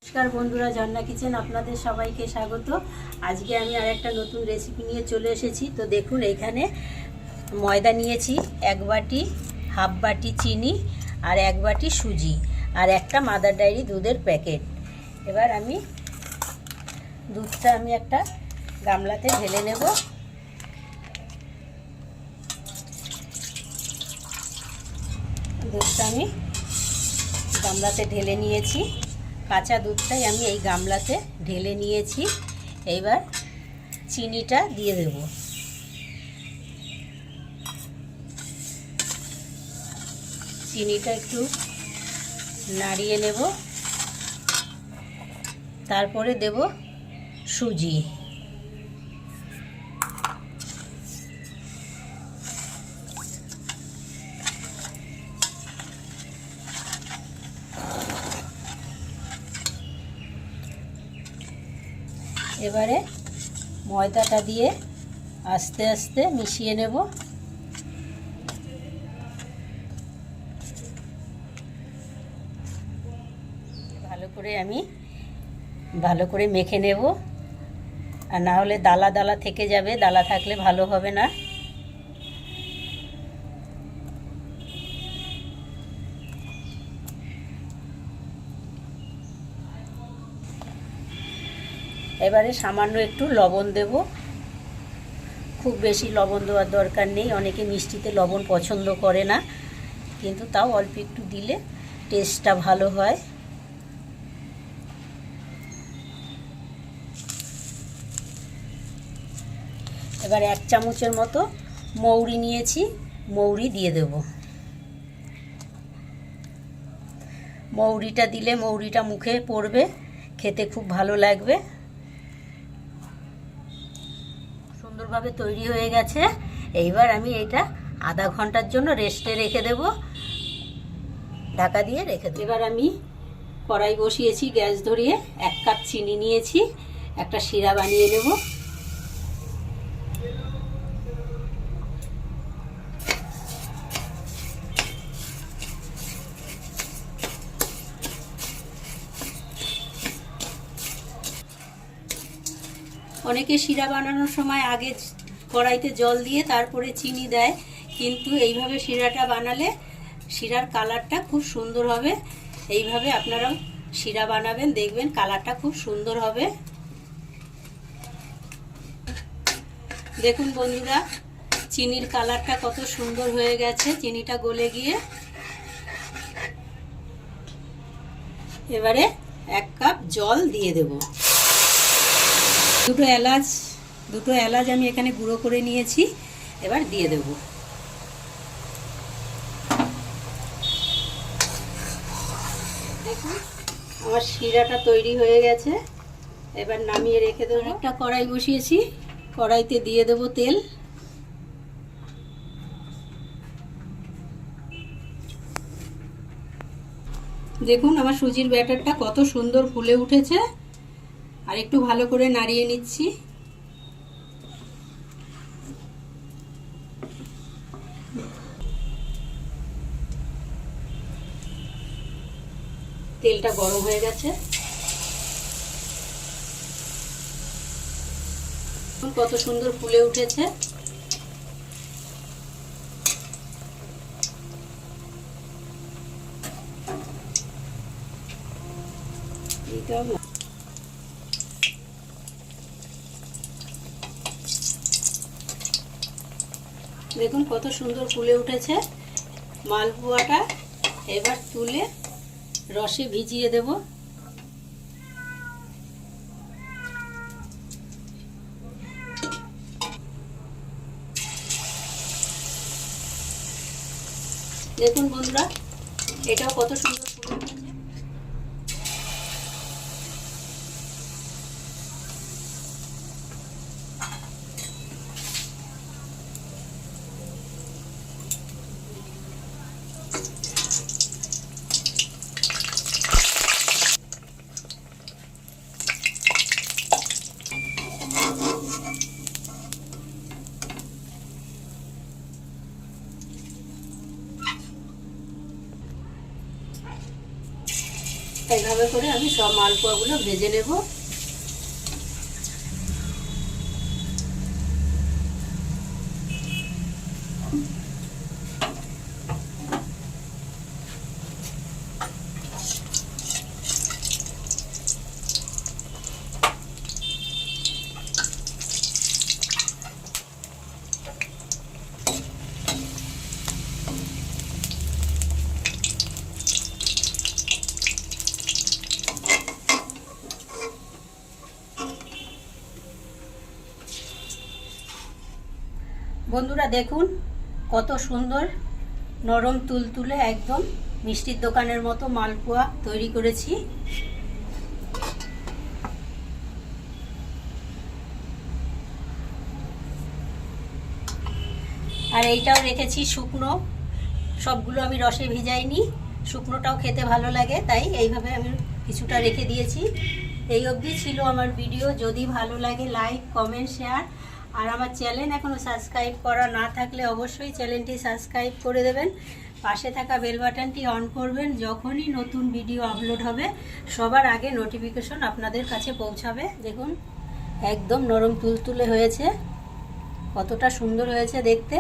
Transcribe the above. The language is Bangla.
নমস্কার বন্ধুরা, ঝর্ণা কিচেন আপনাদের সবাইকে স্বাগত। আজকে আমি আরেকটা নতুন রেসিপি নিয়ে চলে এসেছি। তো দেখুন, এখানে ময়দা নিয়েছি 1 বাটি, হাফ বাটি চিনি আর 1 বাটি সুজি আর একটা মাদার ডায়েরি দুধের প্যাকেট। এবার আমি দুধটা একটা গামলাতে ঢেলে নেব। দুধটা আমি গামলাতে ঢেলে নিয়েছি। কাঁচা দুধটাই আমি এই গামলাতে ঢেলে নিয়েছি। এইবার চিনিটা দিয়ে দেব। চিনিটা একটু নাড়িয়ে নেব, তারপরে দেব সুজি। এবারে ময়দাটা দিয়ে আস্তে আস্তে মিশিয়ে নেব। ভালো করে মেখে নেব, আর না হলে দালা দালা থেকে যাবে। দালা থাকলে ভালো হবে না। এবারে সামান্য একটু লবণ দেব। খুব বেশি লবণ দেওয়ার দরকার নেই, অনেকে মিষ্টিতে লবণ পছন্দ করে না, কিন্তু তাও অল্প একটু দিলে টেস্টটা ভালো হয়। এবার 1 চামচের মতো মৌরি নিয়েছি, মৌরি দিয়ে দেব। মৌরিটা দিলে মৌরিটা মুখে পড়বে, খেতে খুব ভালো লাগবে। সুন্দরভাবে তৈরি হয়ে গেছে। এইবার আমি এটা আধা ঘন্টার জন্য রেস্টে রেখে দেব, ঢাকা দিয়ে রেখে দেব। এবার আমি কড়াই বসিয়েছি, গ্যাস ধরিয়ে 1 কাপ চিনি নিয়েছি, একটা শিরা বানিয়ে নেব। অনেকে শিরা বানানোর সময় আগে কড়াইতে জল দিয়ে তারপরে চিনি দেয়, কিন্তু এইভাবে শিরাটা বানালে শিরার কালারটা খুব সুন্দর হবে। এইভাবে আপনারাও শিরা বানাবেন, দেখবেন কালারটা খুব সুন্দর হবে। দেখুন বন্ধুরা, চিনির কালারটা কত সুন্দর হয়ে গেছে, চিনিটা গলে গিয়ে। এবারে 1 কাপ জল দিয়ে দেব। দুটো এলাচ আমি এখানে গুঁড়ো করে নিয়েছি, এবার দিয়ে দেব। দেখুন আমার শিরাটা তৈরি হয়ে গেছে। এবার নামিয়ে রেখে দেবো। একটা কড়াই বসিয়েছি, কড়াইতে দিয়ে দেব তেল। দেখুন আমার সুজির ব্যাটারটা কত সুন্দর ফুলে উঠেছে। আর একটু ভালো করে নাড়িয়ে নিচ্ছি। তেলটা গরম হয়ে গেছে। কত সুন্দর ফুলে উঠেছে। দেখুন কত সুন্দর ফুলে উঠেছে মালপোয়াটা। এবার তুলে রসে ভিজিয়ে দেব। দেখুন বন্ধুরা, এটাও কত সুন্দর ফুলে উঠেছে। এইভাবে করে আমি সব মালপোয়াগুলো ভেজে নেব। বন্ধুরা দেখুন কত সুন্দর নরম তুলতুলে একদম মিষ্টির দোকানের মতো মালপোয়া তৈরি করেছি। আর এইটাও রেখেছি শুকনো, সবগুলো আমি রসে ভিজাইনি, শুকনোটাও খেতে ভালো লাগে তাই এইভাবে আমি কিছুটা রেখে দিয়েছি। এই অবধি ছিল আমার ভিডিও। যদি ভালো লাগে লাইক কমেন্ট শেয়ার, আর আমার চ্যানেল এখনও সাবস্ক্রাইব করা না থাকলে অবশ্যই চ্যানেলটি সাবস্ক্রাইব করে দেবেন, পাশে থাকা বেল বাটনটি অন করবেন। যখনই নতুন ভিডিও আপলোড হবে সবার আগে নোটিফিকেশন আপনাদের কাছে পৌঁছাবে। দেখুন একদম নরম তুলতুলে হয়েছে, কতটা সুন্দর হয়েছে দেখতে।